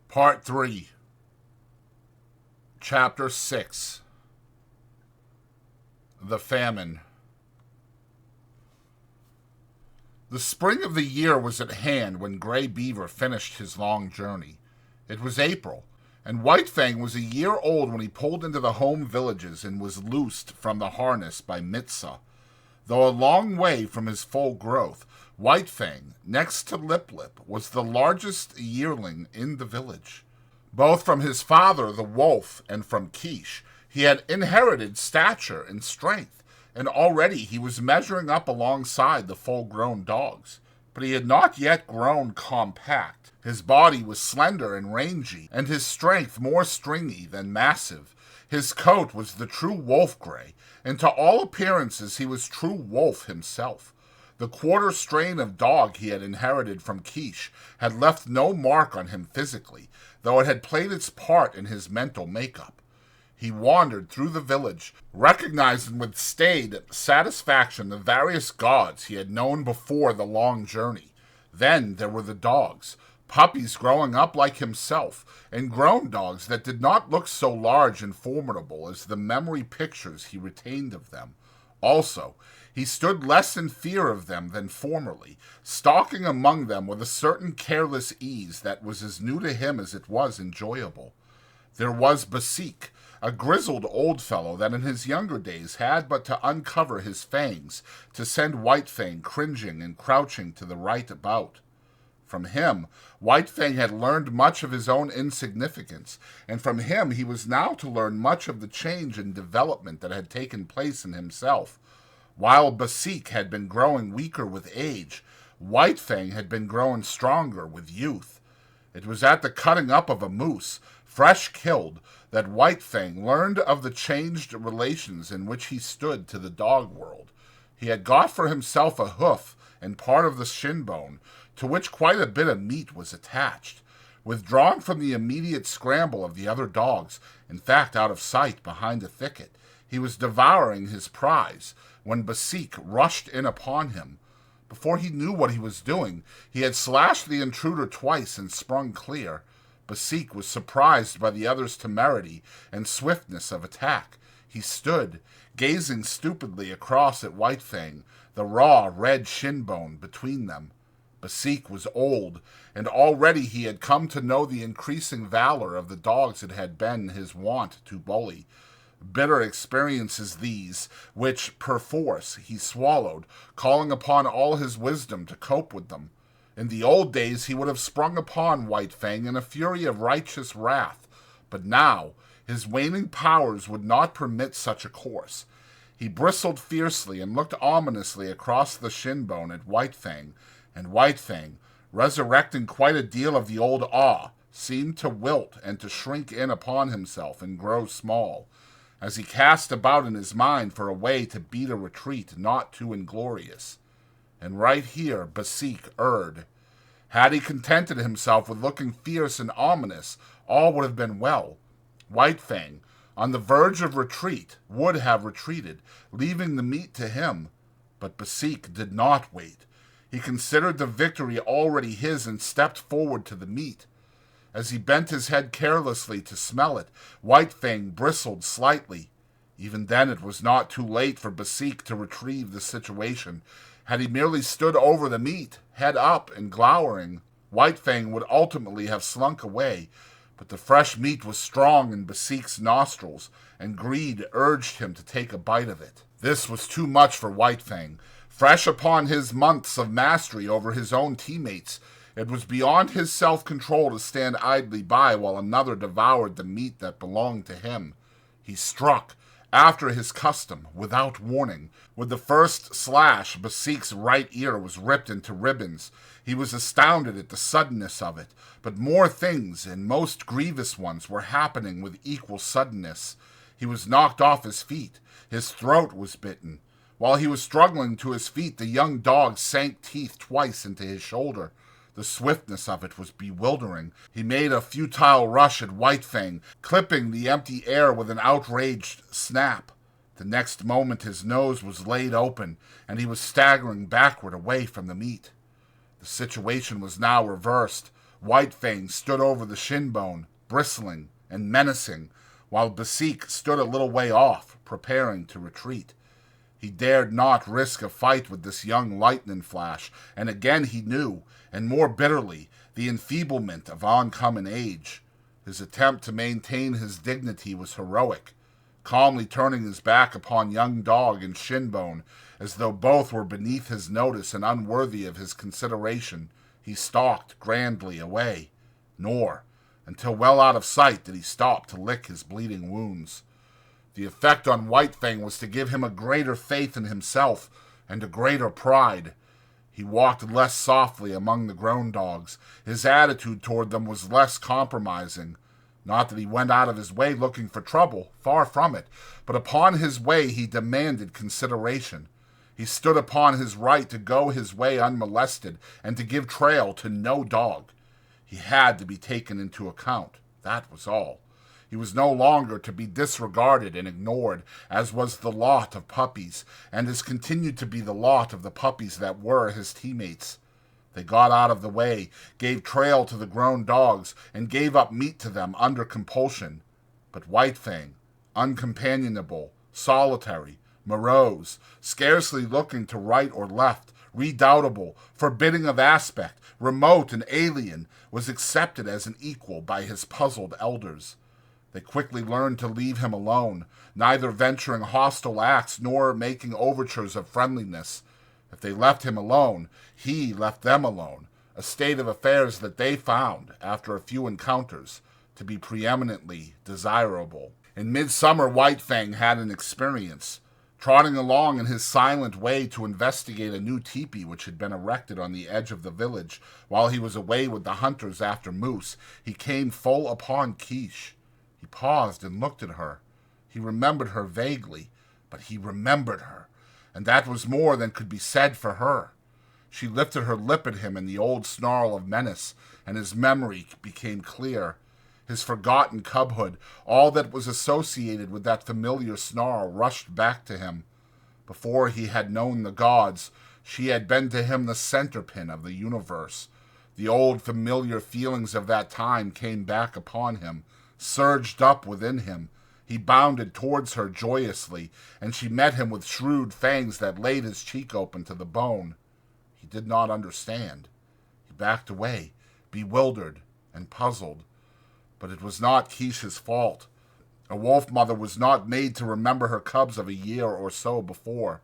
Part 3, Chapter 6, The Famine. The spring of the year was at hand when Gray Beaver finished his long journey. It was April, and White Fang was a year old when he pulled into the home villages and was loosed from the harness by Mitsa. Though a long way from his full growth, White Fang, next to Lip Lip, was the largest yearling in the village. Both from his father, the wolf, and from Quiche, he had inherited stature and strength, and already he was measuring up alongside the full-grown dogs. But he had not yet grown compact. His body was slender and rangy, and his strength more stringy than massive. His coat was the true wolf gray, and to all appearances he was true wolf himself. The quarter strain of dog he had inherited from Quiche had left no mark on him physically, though it had played its part in his mental makeup. He wandered through the village, recognizing with staid satisfaction the various gods he had known before the long journey. Then there were the dogs, puppies growing up like himself, and grown dogs that did not look so large and formidable as the memory pictures he retained of them. Also, he stood less in fear of them than formerly, stalking among them with a certain careless ease that was as new to him as it was enjoyable. There was Basik, a grizzled old fellow that in his younger days had but to uncover his fangs to send White Fang cringing and crouching to the right about. From him, White Fang had learned much of his own insignificance, and from him he was now to learn much of the change and development that had taken place in himself. While Basik had been growing weaker with age, White Fang had been growing stronger with youth. It was at the cutting up of a moose, fresh killed, that White Fang learned of the changed relations in which he stood to the dog world. He had got for himself a hoof and part of the shin bone, to which quite a bit of meat was attached. Withdrawn from the immediate scramble of the other dogs, in fact out of sight behind a thicket, he was devouring his prize, when Basik rushed in upon him. Before he knew what he was doing, he had slashed the intruder twice and sprung clear. Basik was surprised by the other's temerity and swiftness of attack. He stood, gazing stupidly across at White Fang, the raw red shin bone between them. Basik was old, and already he had come to know the increasing valor of the dogs it had been his wont to bully. Bitter experiences these, which, perforce, he swallowed, calling upon all his wisdom to cope with them. In the old days he would have sprung upon White Fang in a fury of righteous wrath, but now his waning powers would not permit such a course. He bristled fiercely and looked ominously across the shin bone at White Fang, and White Fang, resurrecting quite a deal of the old awe, seemed to wilt and to shrink in upon himself and grow small, as he cast about in his mind for a way to beat a retreat not too inglorious. And right here Basik erred. Had he contented himself with looking fierce and ominous, all would have been well. White Fang, on the verge of retreat, would have retreated, leaving the meat to him. But Basik did not wait. He considered the victory already his and stepped forward to the meat. As he bent his head carelessly to smell it, White Fang bristled slightly. Even then it was not too late for Basik to retrieve the situation. Had he merely stood over the meat, head up and glowering, White Fang would ultimately have slunk away, but the fresh meat was strong in Basik's nostrils, and greed urged him to take a bite of it. This was too much for White Fang. Fresh upon his months of mastery over his own teammates, it was beyond his self-control to stand idly by while another devoured the meat that belonged to him. He struck, after his custom, without warning. With the first slash, Basik's right ear was ripped into ribbons. He was astounded at the suddenness of it, but more things, and most grievous ones, were happening with equal suddenness. He was knocked off his feet. His throat was bitten. While he was struggling to his feet, the young dog sank teeth twice into his shoulder. The swiftness of it was bewildering. He made a futile rush at White Fang, clipping the empty air with an outraged snap. The next moment his nose was laid open, and he was staggering backward away from the meat. The situation was now reversed. White Fang stood over the shin bone, bristling and menacing, while Basik stood a little way off, preparing to retreat. He dared not risk a fight with this young lightning flash, and again he knew, and more bitterly, the enfeeblement of oncoming age. His attempt to maintain his dignity was heroic. Calmly turning his back upon young dog and shinbone, as though both were beneath his notice and unworthy of his consideration, he stalked grandly away. Nor, until well out of sight, did he stop to lick his bleeding wounds. The effect on White Fang was to give him a greater faith in himself and a greater pride. He walked less softly among the grown dogs. His attitude toward them was less compromising. Not that he went out of his way looking for trouble, far from it, but upon his way he demanded consideration. He stood upon his right to go his way unmolested and to give trail to no dog. He had to be taken into account, that was all. He was no longer to be disregarded and ignored, as was the lot of puppies, and as continued to be the lot of the puppies that were his teammates. They got out of the way, gave trail to the grown dogs, and gave up meat to them under compulsion. But White Fang, uncompanionable, solitary, morose, scarcely looking to right or left, redoubtable, forbidding of aspect, remote and alien, was accepted as an equal by his puzzled elders. They quickly learned to leave him alone, neither venturing hostile acts nor making overtures of friendliness. If they left him alone, he left them alone, a state of affairs that they found, after a few encounters, to be preeminently desirable. In midsummer, White Fang had an experience. Trotting along in his silent way to investigate a new teepee which had been erected on the edge of the village while he was away with the hunters after moose, he came full upon Quiche. He paused and looked at her. He remembered her vaguely, but he remembered her, and that was more than could be said for her. She lifted her lip at him in the old snarl of menace, and his memory became clear. His forgotten cubhood, all that was associated with that familiar snarl, rushed back to him. Before he had known the gods, she had been to him the centerpin of the universe. The old familiar feelings of that time came back upon him, surged up within him. He bounded towards her joyously, and she met him with shrewd fangs that laid his cheek open to the bone. He did not understand. He backed away, bewildered and puzzled. But it was not Quiche's fault. A wolf mother was not made to remember her cubs of a year or so before,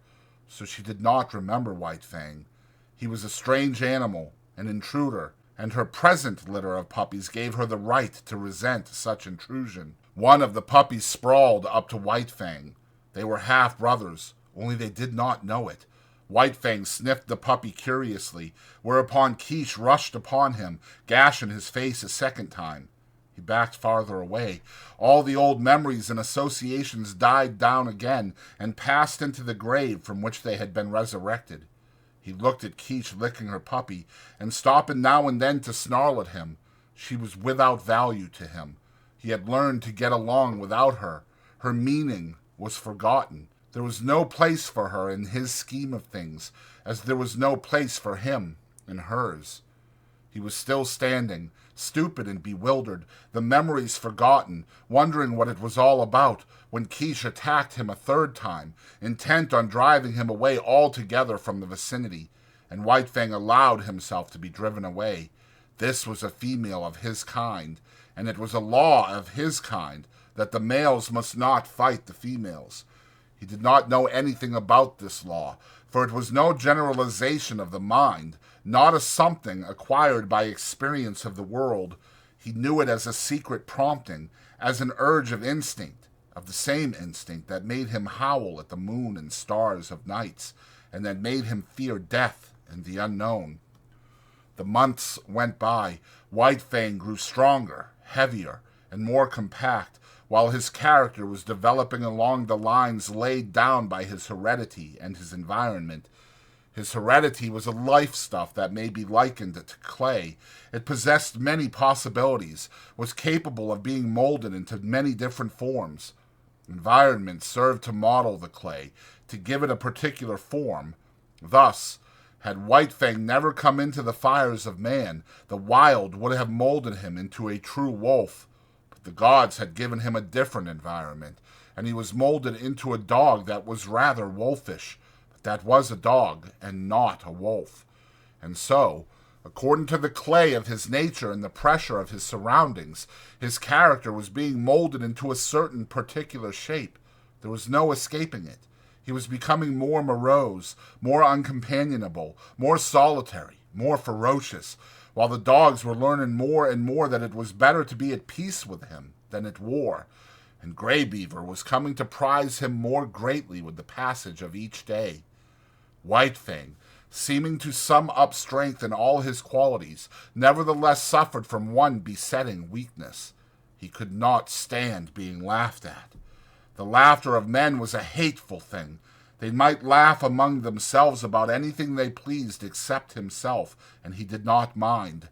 so she did not remember White Fang. He was a strange animal, an intruder, and her present litter of puppies gave her the right to resent such intrusion. One of the puppies sprawled up to White Fang. They were half-brothers, only they did not know it. White Fang sniffed the puppy curiously, whereupon Quiche rushed upon him, gashing his face a second time. He backed farther away. All the old memories and associations died down again and passed into the grave from which they had been resurrected. He looked at Quiche licking her puppy, and stopping now and then to snarl at him. She was without value to him. He had learned to get along without her. Her meaning was forgotten. There was no place for her in his scheme of things, as there was no place for him in hers. He was still standing, stupid and bewildered, the memories forgotten, wondering what it was all about, when Quiche attacked him a third time, intent on driving him away altogether from the vicinity, and White Fang allowed himself to be driven away. This was a female of his kind, and it was a law of his kind that the males must not fight the females. He did not know anything about this law, for it was no generalization of the mind, not a something acquired by experience of the world. He knew it as a secret prompting, as an urge of instinct, of the same instinct that made him howl at the moon and stars of nights, and that made him fear death and the unknown. The months went by. White Fang grew stronger, heavier, and more compact, while his character was developing along the lines laid down by his heredity and his environment. His heredity was a life stuff that may be likened to clay. It possessed many possibilities, was capable of being molded into many different forms. Environment served to model the clay, to give it a particular form. Thus, Had White Fang never come into the fires of man, the wild would have molded him into a true wolf. But the gods had given him a different environment, and he was molded into a dog that was rather wolfish, but that was a dog and not a wolf. And so, according to the clay of his nature and the pressure of his surroundings, his character was being molded into a certain particular shape. There was no escaping it. He was becoming more morose, more uncompanionable, more solitary, more ferocious, while the dogs were learning more and more that it was better to be at peace with him than at war. And Grey Beaver was coming to prize him more greatly with the passage of each day. White Fang, seeming to sum up strength in all his qualities, nevertheless suffered from one besetting weakness. He could not stand being laughed at. The laughter of men was a hateful thing. They might laugh among themselves about anything they pleased except himself, and he did not mind.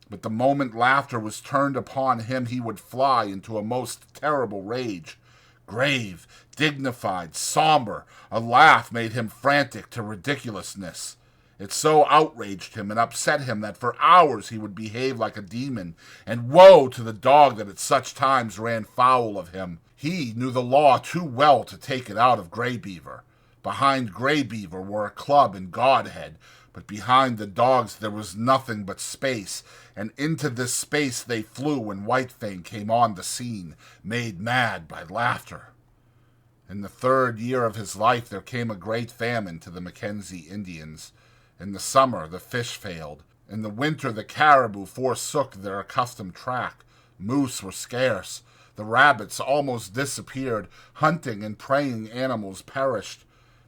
But the moment laughter was turned upon him, he would fly into a most terrible rage. Grave, dignified, somber, a laugh made him frantic to ridiculousness. It so outraged him and upset him that for hours he would behave like a demon, and woe to the dog that at such times ran foul of him. He knew the law too well to take it out of Grey Beaver. Behind Grey Beaver were a club and Godhead, but behind the dogs there was nothing but space, and into this space they flew when White Fang came on the scene, made mad by laughter. In the 3rd year of his life there came a great famine to the Mackenzie Indians. In the summer the fish failed. In the winter the caribou forsook their accustomed track. Moose were scarce. The rabbits almost disappeared. Hunting and preying animals perished.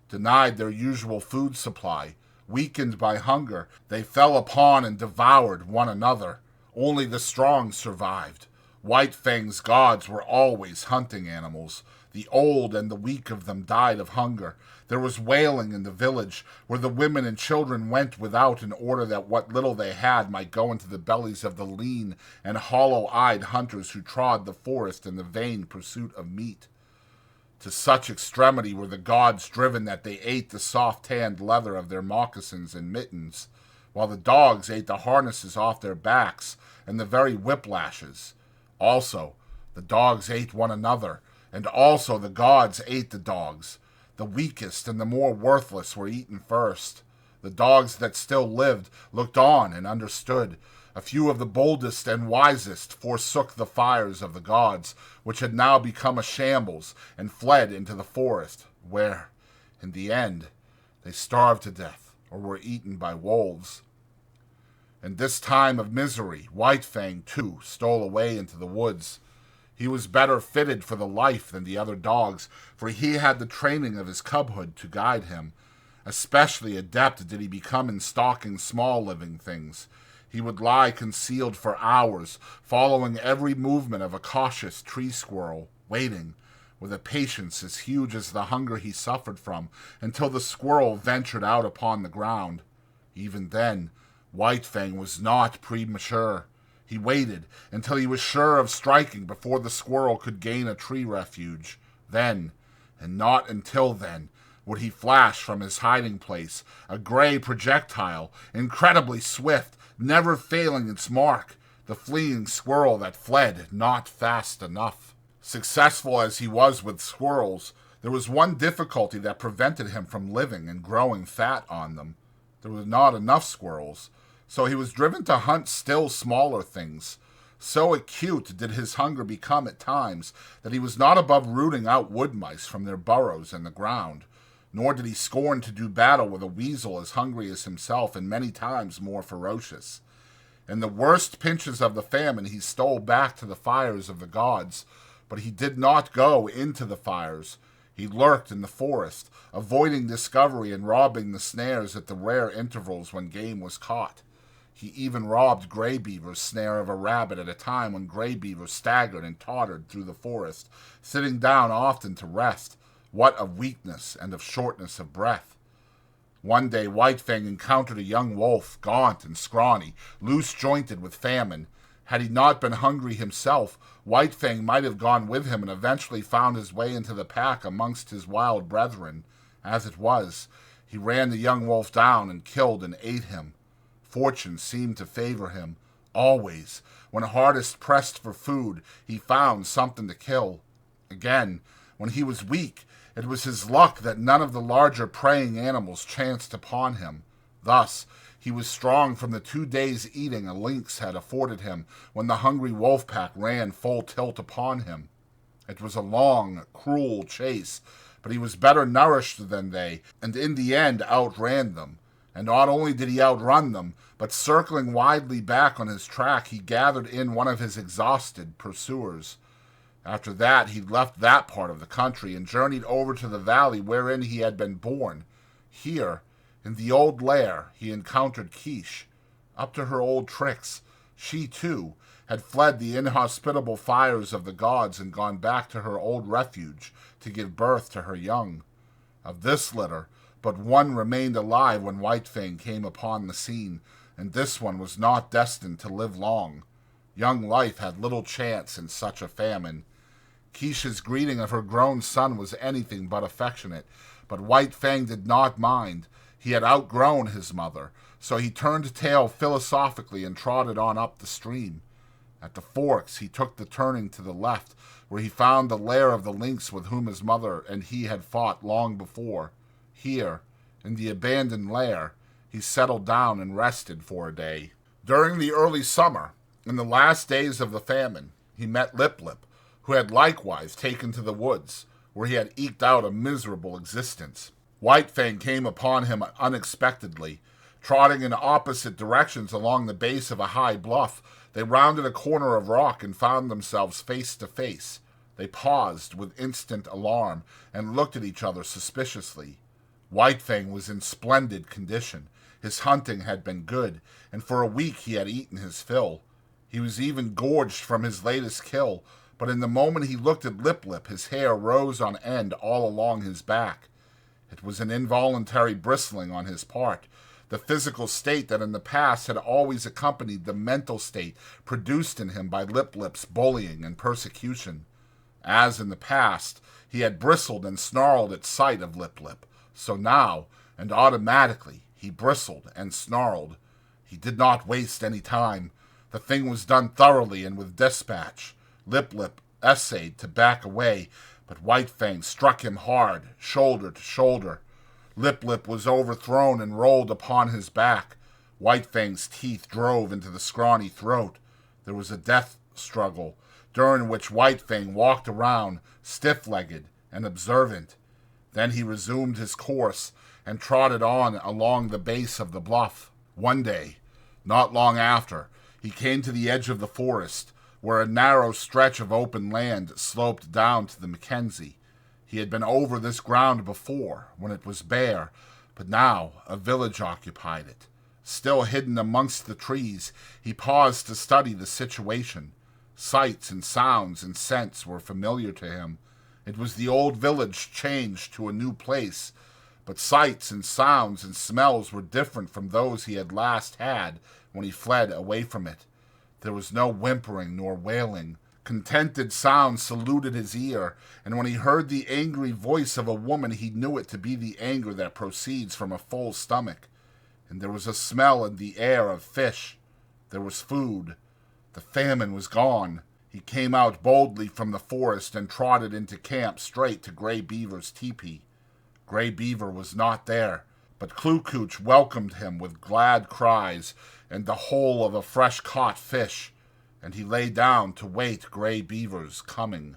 Denied their usual food supply, weakened by hunger, they fell upon and devoured one another. Only the strong survived. White Fang's gods were always hunting animals. The old and the weak of them died of hunger. There was wailing in the village, where the women and children went without in order that what little they had might go into the bellies of the lean and hollow-eyed hunters who trod the forest in the vain pursuit of meat. To such extremity were the gods driven that they ate the soft-tanned leather of their moccasins and mittens, while the dogs ate the harnesses off their backs and the very whiplashes. Also, the dogs ate one another, and also the gods ate the dogs. The weakest and the more worthless were eaten first. The dogs that still lived looked on and understood. A few of the boldest and wisest forsook the fires of the gods, which had now become a shambles, and fled into the forest, where, in the end, they starved to death or were eaten by wolves. In this time of misery, White Fang, too, stole away into the woods. He was better fitted for the life than the other dogs, for he had the training of his cubhood to guide him. Especially adept did he become in stalking small living things. He would lie concealed for hours, following every movement of a cautious tree squirrel, waiting, with a patience as huge as the hunger he suffered from, until the squirrel ventured out upon the ground. Even then, White Fang was not premature. He waited until he was sure of striking before the squirrel could gain a tree refuge. Then, and not until then, would he flash from his hiding place, a gray projectile, incredibly swift, never failing its mark, the fleeing squirrel that fled not fast enough. Successful as he was with squirrels, there was one difficulty that prevented him from living and growing fat on them. There were not enough squirrels, so he was driven to hunt still smaller things. So acute did his hunger become at times that he was not above rooting out wood mice from their burrows in the ground, nor did he scorn to do battle with a weasel as hungry as himself and many times more ferocious. In the worst pinches of the famine he stole back to the fires of the gods, but he did not go into the fires. He lurked in the forest, avoiding discovery and robbing the snares at the rare intervals when game was caught. He even robbed Grey Beaver's snare of a rabbit at a time when Grey Beaver staggered and tottered through the forest, sitting down often to rest. What of weakness and of shortness of breath! One day White Fang encountered a young wolf, gaunt and scrawny, loose-jointed with famine. Had he not been hungry himself, White Fang might have gone with him and eventually found his way into the pack amongst his wild brethren. As it was, He ran the young wolf down and killed and ate him. Fortune seemed to favor him. Always, when hardest pressed for food, he found something to kill. Again, when he was weak, it was his luck that none of the larger preying animals chanced upon him. Thus, he was strong from the 2 days' eating a lynx had afforded him when the hungry wolf pack ran full tilt upon him. It was a long, cruel chase, but he was better nourished than they, and in the end outran them. And not only did he outrun them, but circling widely back on his track, he gathered in one of his exhausted pursuers. After that, he left that part of the country and journeyed over to the valley wherein he had been born. Here, in the old lair, he encountered Quiche. Up to her old tricks, she, too, had fled the inhospitable fires of the gods and gone back to her old refuge to give birth to her young. Of this litter, but one remained alive when White Fang came upon the scene, and this one was not destined to live long. Young life had little chance in such a famine. Quiche's greeting of her grown son was anything but affectionate, but White Fang did not mind. He had outgrown his mother, so he turned tail philosophically and trotted on up the stream. At the forks, he took the turning to the left, where he found the lair of the lynx with whom his mother and he had fought long before. Here, in the abandoned lair, he settled down and rested for a day. During the early summer, in the last days of the famine, he met Lip Lip, who had likewise taken to the woods, where he had eked out a miserable existence. White Fang came upon him unexpectedly. Trotting in opposite directions along the base of a high bluff, they rounded a corner of rock and found themselves face to face. They paused with instant alarm and looked at each other suspiciously. White Fang was in splendid condition. His hunting had been good, and for a week he had eaten his fill. He was even gorged from his latest kill, but in the moment he looked at Lip Lip, his hair rose on end all along his back. It was an involuntary bristling on his part, the physical state that in the past had always accompanied the mental state produced in him by Lip Lip's bullying and persecution. As in the past, he had bristled and snarled at sight of Lip Lip, so now, and automatically, he bristled and snarled. He did not waste any time. The thing was done thoroughly and with dispatch. Lip Lip essayed to back away, but White Fang struck him hard, shoulder to shoulder. Lip Lip was overthrown and rolled upon his back. White Fang's teeth drove into the scrawny throat. There was a death struggle, during which White Fang walked around, stiff-legged and observant. Then he resumed his course and trotted on along the base of the bluff. One day, not long after, he came to the edge of the forest, where a narrow stretch of open land sloped down to the Mackenzie. He had been over this ground before, when it was bare, but now a village occupied it. Still hidden amongst the trees, he paused to study the situation. Sights and sounds and scents were familiar to him. It was the old village changed to a new place, but sights and sounds and smells were different from those he had last had when he fled away from it. There was no whimpering nor wailing. Contented sounds saluted his ear, and when he heard the angry voice of a woman, he knew it to be the anger that proceeds from a full stomach. And there was a smell in the air of fish. There was food. The famine was gone. He came out boldly from the forest and trotted into camp straight to Gray Beaver's teepee. Gray Beaver was not there, but Kloo-Kooch welcomed him with glad cries and the whole of a fresh-caught fish, and he lay down to wait Gray Beaver's coming.